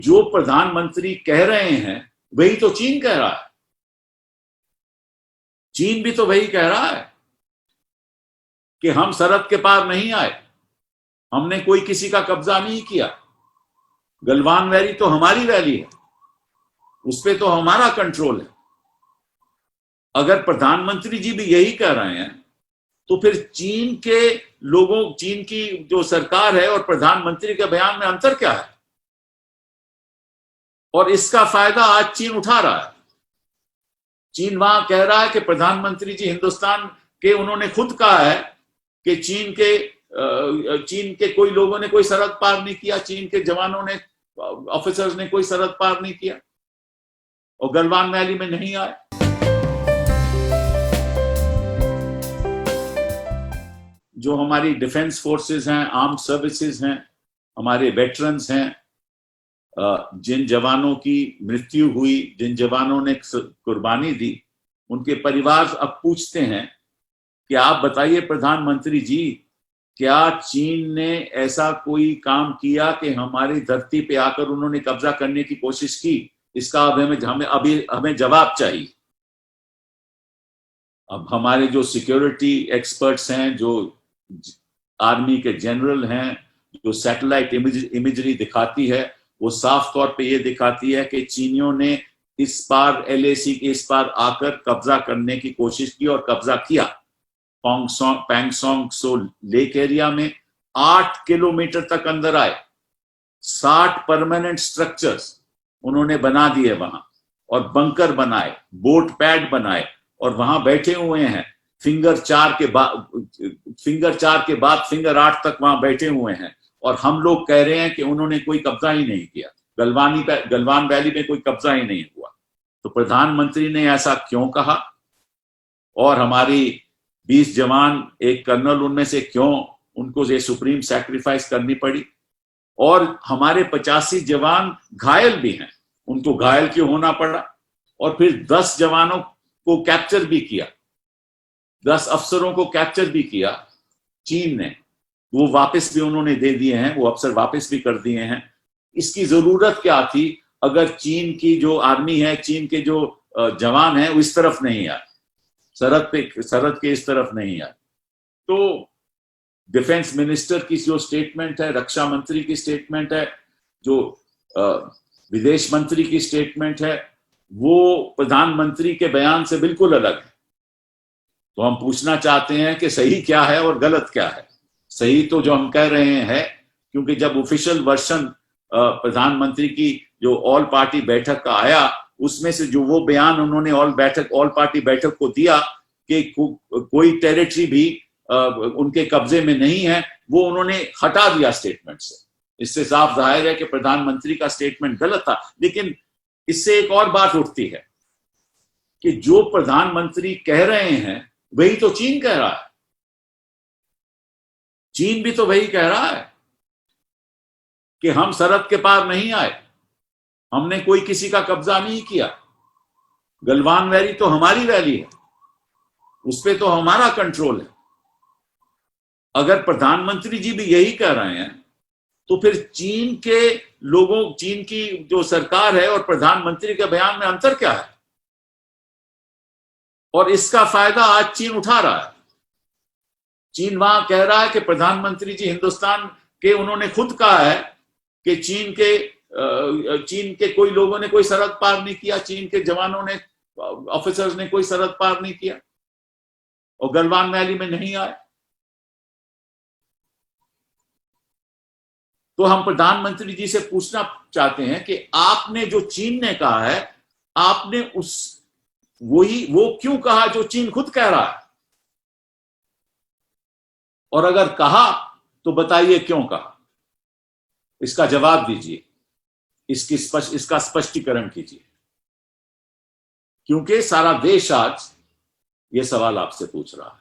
जो प्रधानमंत्री कह रहे हैं वही तो चीन कह रहा है। चीन भी तो वही कह रहा है कि हम सरहद के पार नहीं आए, हमने कोई किसी का कब्जा नहीं किया, गलवान वैली तो हमारी वैली है, उस पर तो हमारा कंट्रोल है। अगर प्रधानमंत्री जी भी यही कह रहे हैं तो फिर चीन के लोगों, चीन की जो सरकार है और प्रधानमंत्री के बयान में अंतर क्या है? और इसका फायदा आज चीन उठा रहा है। चीन वहां कह रहा है कि प्रधानमंत्री जी हिंदुस्तान के, उन्होंने खुद कहा है कि चीन के कोई लोगों ने कोई सरहद पार नहीं किया, चीन के जवानों ने, ऑफिसर्स ने कोई सरहद पार नहीं किया और गलवान वैली में नहीं आए। जो हमारी डिफेंस फोर्सेस हैं, आर्म्ड सर्विसेज हैं, हमारे वेटरन्स हैं, जिन जवानों की मृत्यु हुई, जिन जवानों ने कुर्बानी दी, उनके परिवार अब पूछते हैं कि आप बताइए प्रधानमंत्री जी, क्या चीन ने ऐसा कोई काम किया कि हमारी धरती पे आकर उन्होंने कब्जा करने की कोशिश की? इसका अब हमें जवाब चाहिए। अब हमारे जो सिक्योरिटी एक्सपर्ट्स हैं, जो आर्मी के जनरल हैं, जो सैटेलाइट इमेजरी दिखाती है, वो साफ तौर पे ये दिखाती है कि चीनियों ने इस पार, LAC के इस पार आकर कब्जा करने की कोशिश की और कब्जा किया। पैंगसोंग सो लेक एरिया में 8 किलोमीटर तक अंदर आए, 60 परमानेंट स्ट्रक्चर्स उन्होंने बना दिए वहां, और बंकर बनाए, बोट पैड बनाए, और वहां बैठे हुए हैं। फिंगर 4 के बाद फिंगर 8 तक वहां बैठे हुए हैं, और हम लोग कह रहे हैं कि उन्होंने कोई कब्जा ही नहीं किया, गलवान वैली में कोई कब्जा ही नहीं हुआ। तो प्रधानमंत्री ने ऐसा क्यों कहा? और हमारी 20 जवान, एक कर्नल उनमें से, क्यों उनको ये सुप्रीम सैक्रिफाइस करनी पड़ी? और हमारे 85 जवान घायल भी हैं, उनको घायल क्यों होना पड़ा? और फिर 10 जवानों को कैप्चर भी किया, 10 अफसरों को कैप्चर भी किया चीन ने, वो वापस भी उन्होंने दे दिए हैं, वो अफसर वापस भी कर दिए हैं। इसकी जरूरत क्या थी अगर चीन की जो आर्मी है, चीन के जो जवान हैं, वो इस तरफ नहीं आए, सरहद के इस तरफ नहीं आए? तो डिफेंस मिनिस्टर की जो स्टेटमेंट है, रक्षा मंत्री की स्टेटमेंट है, जो विदेश मंत्री की स्टेटमेंट है, वो प्रधानमंत्री के बयान से बिल्कुल अलग है। तो हम पूछना चाहते हैं कि सही क्या है और गलत क्या है? सही तो जो हम कह रहे हैं, क्योंकि जब ऑफिशियल वर्जन प्रधानमंत्री की जो ऑल पार्टी बैठक का आया, उसमें से जो वो बयान उन्होंने ऑल पार्टी बैठक को दिया कि कोई टेरिटरी भी उनके कब्जे में नहीं है, वो उन्होंने हटा दिया स्टेटमेंट से। इससे साफ जाहिर है कि प्रधानमंत्री का स्टेटमेंट गलत था। लेकिन इससे एक और बात उठती है कि जो प्रधानमंत्री कह रहे हैं वही तो चीन कह रहा है। चीन भी तो वही कह रहा है कि हम सरहद के पार नहीं आए, हमने कोई किसी का कब्जा नहीं किया, गलवान वैली तो हमारी वैली है, उस पर तो हमारा कंट्रोल है। अगर प्रधानमंत्री जी भी यही कह रहे हैं तो फिर चीन के लोगों, चीन की जो सरकार है और प्रधानमंत्री के बयान में अंतर क्या है? और इसका फायदा आज चीन उठा रहा है। चीन वहां कह रहा है कि प्रधानमंत्री जी हिंदुस्तान के, उन्होंने खुद कहा है कि चीन के कोई लोगों ने कोई सरहद पार नहीं किया, चीन के जवानों ने, ऑफिसर्स ने कोई सरहद पार नहीं किया और गलवान वैली में नहीं आए। तो हम प्रधानमंत्री जी से पूछना चाहते हैं कि आपने जो चीन ने कहा है, आपने वो क्यों कहा जो चीन खुद कह रहा है? और अगर कहा तो बताइए क्यों कहा? इसका जवाब दीजिए, इसका स्पष्टीकरण कीजिए, क्योंकि सारा देश आज ये सवाल आपसे पूछ रहा है।